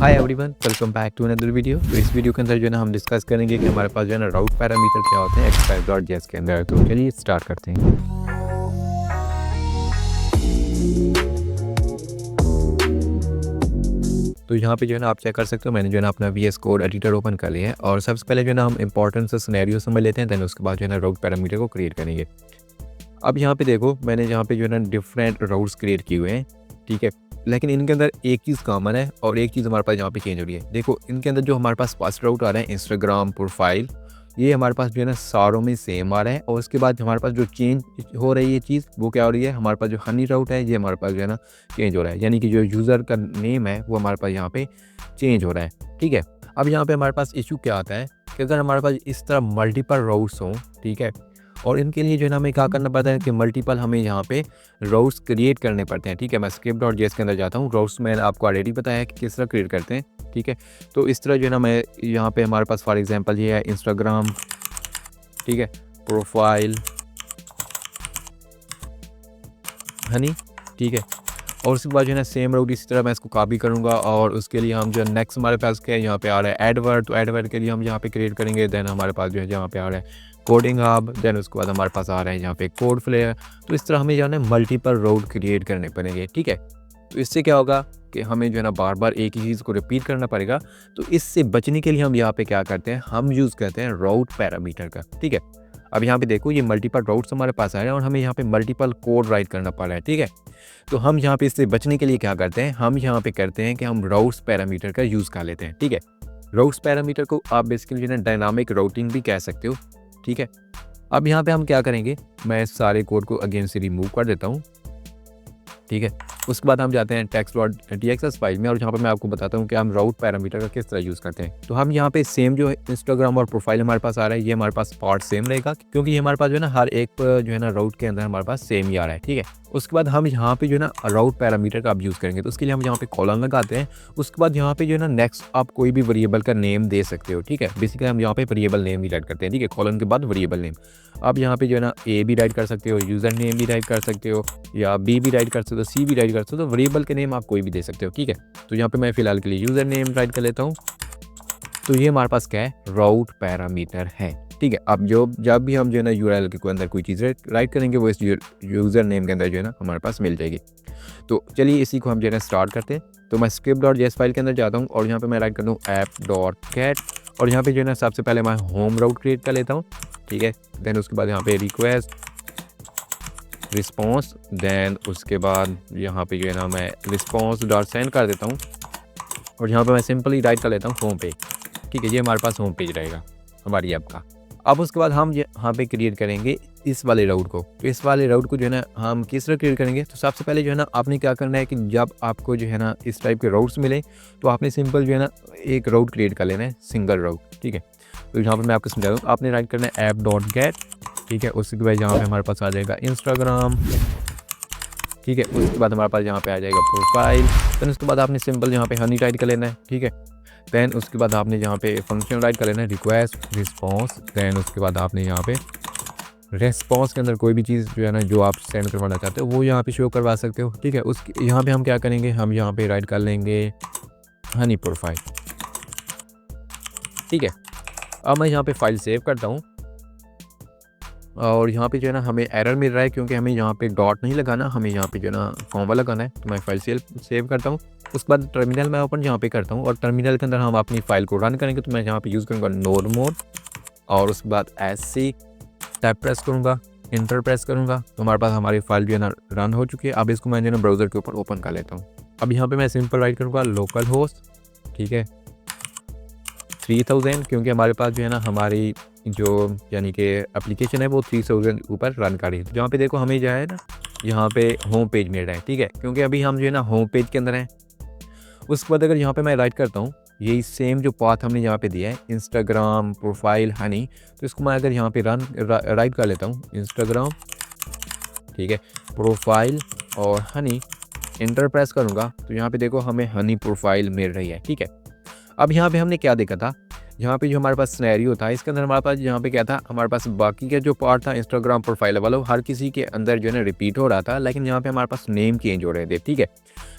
Hi everyone, welcome back to another video. तो इस video के अंदर जो है ना हम डिस्कस करेंगे कि हमारे पास जो है ना राउट पैरामीटर क्या होते हैं एक्सप्रेस.js के अंदर। तो चलिए स्टार्ट करते हैं। तो यहाँ पे जो है ना आप चेक कर सकते हो, मैंने जो है ना अपना VS कोड एडिटर ओपन कर लिया है और सबसे पहले जो है ना हम इंपॉर्टेंट से सिनेरियो समझ लेते हैं, देन उसके बाद जो है ना राउट पैरामीटर को क्रिएट करेंगे। अब यहाँ पे देखो, मैंने यहाँ पे जो है ना डिफरेंट राउट्स क्रिएट किए हुए हैं, ठीक है, लेकिन इनके अंदर एक चीज़ कॉमन है और एक चीज़ हमारे पास यहाँ पे चेंज हो रही है। देखो इनके अंदर जो हमारे पास फर्स्ट राउट आ रहा है इंस्टाग्राम प्रोफाइल, ये हमारे पास जो है ना सारों में सेम आ रहा है। और उसके बाद हमारे पास जो चेंज हो रही है चीज़ वो क्या हो रही है, हमारे पास जो हनी राउट है ये हमारे पास जो है ना चेंज हो रहा है, यानी कि जो यूज़र का नेम है वो हमारे पास यहाँ पे चेंज हो रहा है, ठीक है। अब यहाँ पे हमारे पास इशू क्या आता है कि अगर हमारे पास इस तरह मल्टीपल राउट्स हों, ठीक है, और इनके लिए जो है ना हमें क्या करना पड़ता है कि मल्टीपल हमें यहाँ पे राउट्स क्रिएट करने पड़ते हैं, ठीक है। मैं script.js के अंदर जाता हूँ, राउट्स मैंने आपको ऑलरेडी बताया है कि किस तरह क्रिएट करते हैं, ठीक है। तो इस तरह जो है ना मैं यहाँ पे हमारे पास फॉर एग्जांपल ये है इंस्टाग्राम, ठीक है, प्रोफाइल हनी, ठीक है। और उसके बाद जो है ना सेम राउट इसी तरह मैं इसको कॉपी करूँगा और उसके लिए हम जो है नेक्स्ट हमारे पास क्या है, यहाँ पे आ रहा है एडवर्ड, तो एडवर्ड के लिए हम यहाँ पे क्रिएट करेंगे। देन हमारे पास जो है यहाँ पे आ रहा है कोडिंग हब, देन उसके बाद हमारे पास आ रहा है यहाँ पे कोड फ्लेयर। तो इस तरह हमें जो है ना मल्टीपल राउट क्रिएट करने पड़ेंगे, ठीक है। तो इससे क्या होगा कि हमें जो है ना बार बार एक ही चीज़ को रिपीट करना पड़ेगा। तो इससे बचने के लिए हम यहाँ पे क्या करते हैं, हम यूज़ करते हैं राउट पैरामीटर का, ठीक है। अब यहाँ पे देखो ये मल्टीपल राउट्स हमारे पास आ रहे हैं और हमें यहाँ पे मल्टीपल कोड राइट करना पड़ रहा है, ठीक है। तो हम यहाँ पे इससे बचने के लिए क्या करते हैं, हम यहाँ पे करते हैं कि हम राउट्स पैरामीटर का यूज़ कर लेते हैं, ठीक है। राउट्स पैरामीटर को आप बेसिकली जो है ना डायनामिक राउटिंग भी कह सकते हो, ठीक है। अब यहाँ पे हम क्या करेंगे, मैं सारे कोड को अगेन से रिमूव कर देता हूँ, ठीक है। उसके बाद हम जाते हैं text.txs फाइल में और यहाँ पे मैं आपको बताता हूँ कि हम राउट पैरामीटर का किस तरह यूज़ करते हैं। तो हम यहाँ पे सेम जो है इंस्टाग्राम और प्रोफाइल हमारे पास आ रहा है, ये हमारे पास पार्ट सेम रहेगा क्योंकि ये हमारे पास जो है ना हर एक जो है ना राउट के अंदर हमारे पास सेम ही आ रहा है, ठीक है। उसके बाद हम यहाँ पे जो है ना राउट पैरामीटर का आप यूज़ करेंगे, तो उसके लिए हम यहाँ पे कॉलन लगाते हैं। उसके बाद यहाँ पे जो है ना नेक्स्ट आप कोई भी वेरिएबल का नेम दे सकते हो, ठीक है। बेसिकली हम यहाँ पे वेरिएबल नेम भी राइट करते हैं, ठीक है, कॉलन के बाद वेरिएबल नेम। आप यहाँ पे जो है ना ए भी राइट कर सकते हो, यूज़र नेम भी राइट कर सकते हो, या बी भी राइट कर सकते हो, सी भी राइट कर सकते हो। तो वेरिएबल के नेम आप कोई भी दे सकते हो, ठीक है। तो यहाँ पे मैं फिलहाल के लिए यूज़र नेम राइट कर लेता हूँ। तो ये हमारे पास क्या है, राउट पैरामीटर है, ठीक है। अब जब भी हम जो है ना यूआरएल के अंदर कोई चीज़ राइट करेंगे वो इस यूज़र नेम के अंदर जो है ना हमारे पास मिल जाएगी। तो चलिए इसी को हम जो है ना स्टार्ट करते हैं। तो मैं script.js फाइल के अंदर जाता हूँ और यहाँ पे मैं राइट करता हूँ app.get और यहाँ पे जो है ना सबसे पहले मैं होम राउट क्रिएट कर लेता हूँ, ठीक है। देन उसके बाद यहाँ पे रिक्वेस्ट रिस्पॉन्स, देन उसके बाद यहाँ पे जो है ना मैं रिस्पॉन्स डॉट सेंड कर देता हूँ और यहाँ पे मैं सिंपली राइट कर लेता हूँ होम पेज, ठीक है। ये हमारे पास होम पेज रहेगा हमारी ऐप का। अब उसके बाद हम यहाँ पे क्रिएट करेंगे इस वाले राउट को। तो इस वाले राउट को जो है ना हम किस तरह क्रिएट करेंगे, तो सबसे पहले जो है ना आपने क्या करना है कि जब आपको जो है ना इस टाइप के राउट्स मिले तो आपने सिंपल जो है ना एक राउट क्रिएट कर लेना है, सिंगल राउट, ठीक है। तो यहाँ पर मैं आपको समझा दूँ, आपने राइट करना है app.get, ठीक है। उसके बाद यहाँ पे हमारे पास आ जाएगा इंस्टाग्राम, ठीक है। उसके बाद हमारे पास यहाँ पे आ जाएगा प्रोफाइल। देन उसके बाद आपने सिंपल यहाँ पे हनी राइट कर लेना है, ठीक है। देन उसके बाद आपने यहाँ पे फंक्शन राइट कर लेना है रिक्वेस्ट रिस्पॉन्स। देन उसके बाद आपने यहाँ पे रेस्पॉन्स के अंदर कोई भी चीज़ जो है ना जो आप सेंड करवाना चाहते हो वो यहाँ पे शो करवा सकते हो, ठीक है। उसके यहाँ पे हम क्या करेंगे, हम यहाँ पे राइट कर लेंगे हनी प्रोफाइल, ठीक है। अब मैं यहाँ पे फाइल सेव करता हूँ और यहाँ पे जो है ना हमें एरर मिल रहा है क्योंकि हमें यहाँ पे डॉट नहीं लगाना, हमें यहाँ पे जो है ना कॉमा लगाना है। तो मैं फाइल सेव करता हूँ। उसके बाद टर्मिनल मैं ओपन यहाँ पे करता हूँ और टर्मिनल के अंदर हम अपनी फाइल को रन करेंगे। तो मैं यहाँ पे यूज़ करूँगा node और उसके बाद SC टैब प्रेस करूँगा, इंटर प्रेस करूँगा। तो हमारे पास हमारी फाइल जो है ना रन हो चुकी है। अब इसको मैं जो है ना ब्राउज़र के ऊपर ओपन कर लेता हूँ। अब यहाँ पर मैं सिंपल राइट करूँगा लोकल होस्ट, ठीक है, 3000, क्योंकि हमारे पास जो है ना हमारी जो यानी कि एप्लीकेशन है वो 3000 ऊपर रन कर रही है। तो जहाँ पे देखो हमें जो है ना यहाँ पे होम पेज मिल रहा है, ठीक है, क्योंकि अभी हम जो है ना होम पेज के अंदर हैं। उसके बाद अगर यहाँ पे मैं राइट करता हूँ, यही सेम जो पाथ हमने यहाँ पे दिया है इंस्टाग्राम प्रोफाइल हनी, तो इसको मैं अगर यहाँ पे राइट कर लेता हूँ इंस्टाग्राम, ठीक है, प्रोफाइल और हनी, इंटर प्रेस करूँगा तो यहाँ पे देखो हमें हनी प्रोफाइल मिल रही है, ठीक है। अब यहाँ पे हमने क्या देखा था, यहाँ पे जो हमारे पास सिनेरियो था, इसके अंदर हमारे पास यहाँ पे क्या था, हमारे पास बाकी का जो पार्ट था इंस्टाग्राम प्रोफाइल वाला, हर किसी के अंदर जो है ना रिपीट हो रहा था, लेकिन यहाँ पे हमारे पास नेम चेंज हो रहे थे। ठीक है,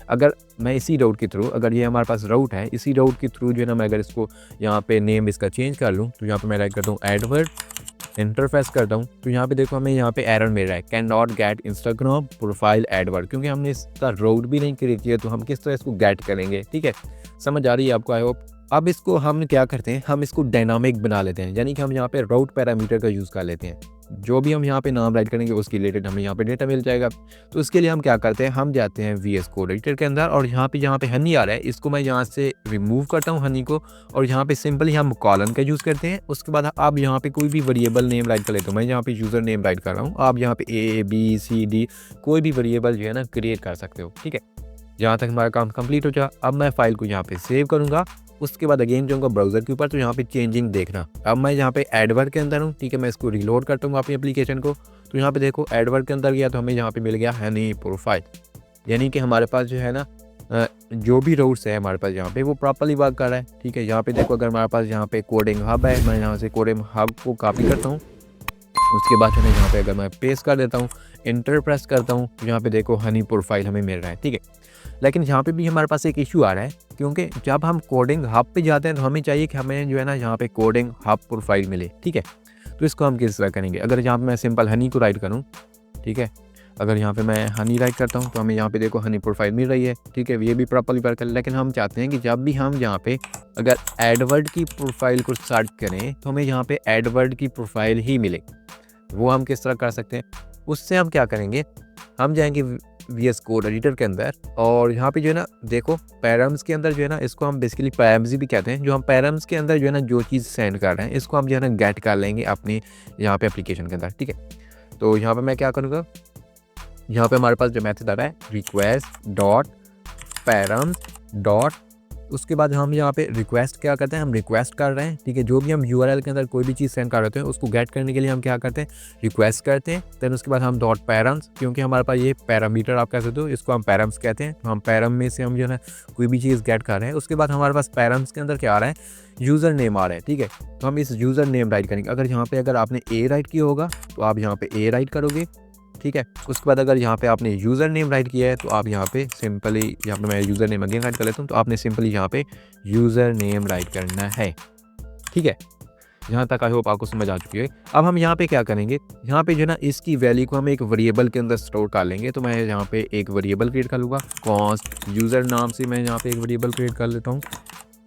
अगर मैं इसी राउट के थ्रू, अगर ये हमारे पास राउट है, इसी राउट के थ्रू जो है ना मैं अगर इसको यहाँ पे नेम इसका चेंज कर लूँ, तो यहाँ पे मैं राइट करता हूँ एडवर्ड, इंटरफेस करता हूँ, तो यहाँ पे देखो हमें यहाँ पे एरर मिल रहा है, can not gate Instagram profile Edward, क्योंकि हमने इसका राउट भी नहीं क्रिएट किया, तो हम किस तरह इसको गेट करेंगे। ठीक है, समझ आ रही है आपको, आई होप। अब इसको हम क्या करते हैं, हम इसको डायनामिक बना लेते हैं, यानी कि हम यहाँ पे राउट पैरामीटर का यूज़ कर लेते हैं। जो भी हम यहाँ पे नाम राइट करेंगे उसके रिलेटेड हमें यहाँ पे डेटा मिल जाएगा। तो इसके लिए हम क्या करते हैं, हम जाते हैं VS कोड एडिटर के अंदर, और यहाँ पे जहाँ पे हनी आ रहा है इसको मैं यहाँ से रिमूव करता हूँ हनी को, और यहाँ पे सिंपली हम कॉलन का यूज़ करते हैं। उसके बाद आप यहाँ पे कोई भी वेरिएबल नेम राइट कर लेते हो, मैं यहाँ पे यूज़र नेम राइट कर रहा हूँ, आप यहाँ पे ABCD कोई भी वेरिएबल जो है ना क्रिएट कर सकते हो। ठीक है, जहाँ तक हमारा काम कंप्लीट हो जाए, अब मैं फाइल को यहाँ पे सेव करूँगा। उसके बाद अगेन जाऊँगा ब्राउज़र के ऊपर, तो यहाँ पे चेंजिंग देखना। अब मैं यहाँ पे एडवर्ड के अंदर हूँ। ठीक है, मैं इसको रिलोड करता हूँ अपनी एप्लीकेशन को, तो यहाँ पे देखो एडवर्ड के अंदर गया तो हमें यहाँ पे मिल गया हनी प्रोफाइल, यानी कि हमारे पास जो है ना जो भी राउट्स है हमारे पास यहाँ पे वो प्रॉपर्ली वर्क कर रहा है। ठीक है, यहाँ पे देखो अगर हमारे पास यहाँ पे कोडिंग हब है, मैं यहाँ से कोडिंग हब को कॉपी करता हूँ। उसके बाद हमें यहाँ पे अगर मैं पेस्ट कर देता हूँ, इंटर प्रेस करता हूँ, तो यहाँ पे देखो हनी प्रोफाइल हमें मिल रहा है। ठीक है, लेकिन यहाँ पे भी हमारे पास एक इशू आ रहा है, क्योंकि जब हम कोडिंग हब पे जाते हैं तो हमें चाहिए कि हमें जो है ना यहाँ पे कोडिंग हब प्रोफाइल मिले। ठीक है, तो इसको हम किस तरह करेंगे, अगर यहाँ पे मैं सिंपल हनी को राइट करूँ, ठीक है, अगर यहाँ पे मैं हनी राइट करता हूँ तो हमें यहाँ पे देखो हनी प्रोफाइल मिल रही है। ठीक है, ये भी प्रॉपर्ली वर्क कर, लेकिन हम चाहते हैं कि जब भी हम यहाँ पे अगर एडवर्ड की प्रोफाइल को सर्च करें तो हमें यहाँ पे एडवर्ड की प्रोफाइल ही मिले। वो हम किस तरह कर सकते हैं, उससे हम क्या करेंगे, हम जाएंगे VS कोड एडिटर के अंदर, और यहाँ पे जो है ना देखो पैरम्स के अंदर जो है ना, इसको हम बेसिकली पैरम्स भी कहते हैं, जो हम पैरम्स के अंदर जो है ना जो चीज़ सेंड कर रहे हैं इसको हम जो है ना गेट कर लेंगे अपनी यहाँ पे एप्लीकेशन के अंदर। ठीक है, तो यहाँ पे मैं क्या करूँगा, यहाँ पे हमारे पास जो मेथड आ रहा है रिक्वेस्ट डॉट पैरम्स डॉट, उसके बाद हम यहाँ पे रिक्वेस्ट क्या करते हैं, हम रिक्वेस्ट कर रहे हैं। ठीक है, जो भी हम URL के अंदर कोई भी चीज़ सेंड कर रहे हैं उसको गेट करने के लिए हम क्या करते हैं, रिक्वेस्ट करते हैं। देन उसके बाद हम डॉट पैरम्स, क्योंकि हमारे पास ये पैरामीटर आप कह सकते हो, इसको हम पैरम्स कहते हैं, तो हम पैरम में से हम जो है ना कोई भी चीज़ गेट कर रहे हैं। उसके बाद हमारे पास पैरम्स के अंदर क्या आ रहा है, यूज़र नेम आ रहा है। ठीक है, तो हम इस यूज़र नेम राइट करेंगे। अगर यहाँ पे अगर आपने A राइट किया होगा तो आप यहाँ पे A राइट करोगे। ठीक है, उसके बाद अगर यहाँ पे आपने यूज़र नेम राइट किया है तो आप यहाँ पे सिंपली, यहाँ पे मैं यूज़र नेम अगेन राइट कर लेता हूँ, तो आपने सिंपली यहाँ पे यूज़र नेम राइट करना है। ठीक है, यहाँ तक आई होप आपको समझ आ चुकी है। अब हम यहाँ पे क्या करेंगे, यहाँ पे जो है ना इसकी वैल्यू को हम एक वेरिएबल के अंदर स्टोर कर लेंगे। तो मैं यहाँ पे एक वेरिएबल क्रिएट कर लूँगा, कॉस्ट यूज़र नाम से मैं यहाँ पे एक वेरिएबल क्रिएट कर लेता हूँ।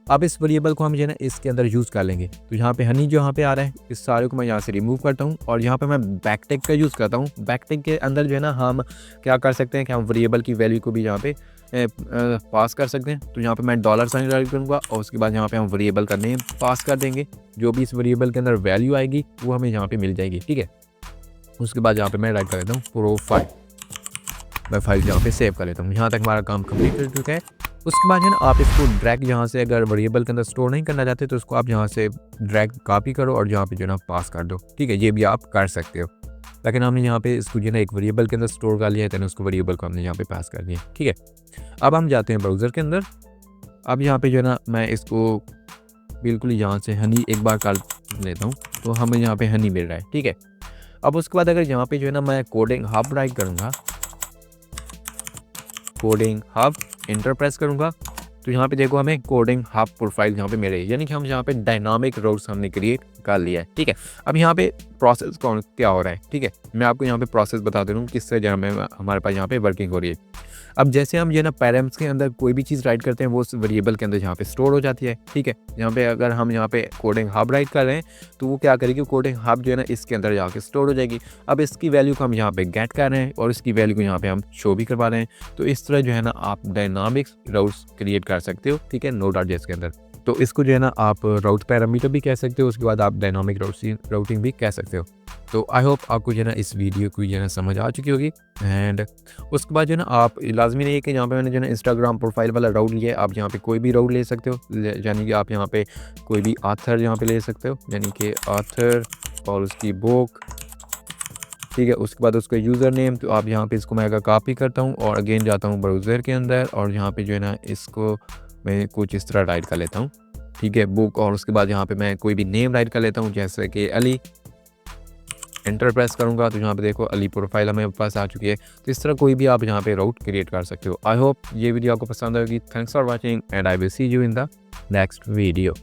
अब इस वेरिएबल को हम जो है ना इसके अंदर यूज़ कर लेंगे। तो यहाँ पे हनी जो यहाँ पे आ रहा है, इस सारे को मैं यहाँ से रिमूव करता हूँ, और यहाँ पे मैं बैकटिक का यूज़ करता हूँ। बैकटिक के अंदर जो है ना हम क्या कर सकते हैं कि हम वेरिएबल की वैल्यू को भी यहाँ पे पास कर सकते हैं। तो यहाँ पे मैं $साइन राइट करूँगा, और उसके बाद यहाँ पे हम वेरिएबल का नेम पास कर देंगे। जो भी इस वेरिएबल के अंदर वैल्यू आएगी वो हमें यहाँ पे मिल जाएगी। ठीक है, उसके बाद यहाँ पे मैं राइट कर देता हूँ प्रोफाइल, मैं फाइल यहाँ पे सेव कर लेता हूँ। यहाँ तक हमारा काम कंप्लीट हो चुका है। उसके बाद जो है ना आप इसको ड्रैग यहाँ से अगर वेरिएबल के अंदर स्टोर नहीं करना चाहते तो इसको आप यहाँ से ड्रैग कॉपी करो और यहाँ पे जो है ना पास कर दो। ठीक है, ये भी आप कर सकते हो, लेकिन हमने यहाँ पे इसको जो है ना एक वेरिएबल के अंदर स्टोर कर लिया है, तो उसको वेरिएबल को हमने यहाँ पे पास कर दिया। ठीक है, अब हम जाते हैं ब्राउज़र के अंदर। अब यहाँ पे जो है ना मैं इसको बिल्कुल यहाँ से हनी एक बार कर लेता हूँ, तो हमें यहाँ पे हनी मिल रहा है। ठीक है, अब उसके बाद अगर यहाँ पे जो है ना मैं कोडिंग हब राइट करूँगा, कोडिंग हब इंटर प्रेस करूँगा, तो यहाँ पे देखो हमें कोडिंग हब प्रोफाइल यहाँ पे मिल रही है, यानी कि हम यहाँ पे डायनामिक राउट्स हमने क्रिएट कर लिया है। ठीक है, अब यहाँ पे प्रोसेस क्या हो रहा है। ठीक है, मैं आपको यहाँ पे प्रोसेस बता दे रहा हूँ किस तरह हमारे पास यहाँ पे वर्किंग हो रही है। अब जैसे हम जो है ना पैरम्स के अंदर कोई भी चीज़ राइट करते हैं वो उस वेरिएबल के अंदर यहाँ पे स्टोर हो जाती है। ठीक है, यहाँ पे अगर हम यहाँ पे कोडिंग हब राइट कर रहे हैं तो वो क्या करेगी, कोडिंग हब जो है ना इसके अंदर जाके स्टोर हो जाएगी। अब इसकी वैल्यू को हम यहाँ पे गेट कर रहे हैं और इसकी वैल्यू को यहाँ पे हम शो भी करवा रहे हैं। तो इस तरह जो है ना आप डायनामिक राउट्स क्रिएट कर सकते हो। ठीक है, Node.js के अंदर। तो इसको जो है ना आप राउट पैरामीटर भी कह सकते हो, उसके बाद आप डायनामिक राउटिंग भी कह सकते हो। तो आई होप आपको जो है ना इस वीडियो को जो है ना समझ आ चुकी होगी। एंड उसके बाद जो है ना आप लाजमी नहीं है कि यहाँ पे मैंने जो है ना इंस्टाग्राम प्रोफाइल वाला राउट लिया है, आप यहाँ पे कोई भी राउट ले सकते हो, यानी कि आप यहाँ पे कोई भी ऑथर यहाँ पे ले सकते हो, यानी कि ऑथर और उसकी बुक। ठीक है, उसके बाद उसका यूज़र नेम, तो आप यहाँ पे इसको मैं अगर कॉपी करता हूँ और अगेन जाता हूँ ब्राउज़र के अंदर और यहाँ पे जो है ना इसको मैं कुछ इस तरह राइट कर लेता हूँ। ठीक है, बुक। और उसके बाद यहाँ पे मैं कोई भी नेम राइट कर लेता हूँ, जैसे कि अली। एंटर प्रेस करूँगा तो यहाँ पे देखो अली प्रोफाइल हमें पास आ चुकी है। तो इस तरह कोई भी आप यहाँ पे राउट क्रिएट कर सकते हो। आई होप ये वीडियो आपको पसंद आएगी। Thanks for watching and I will see you in the next video.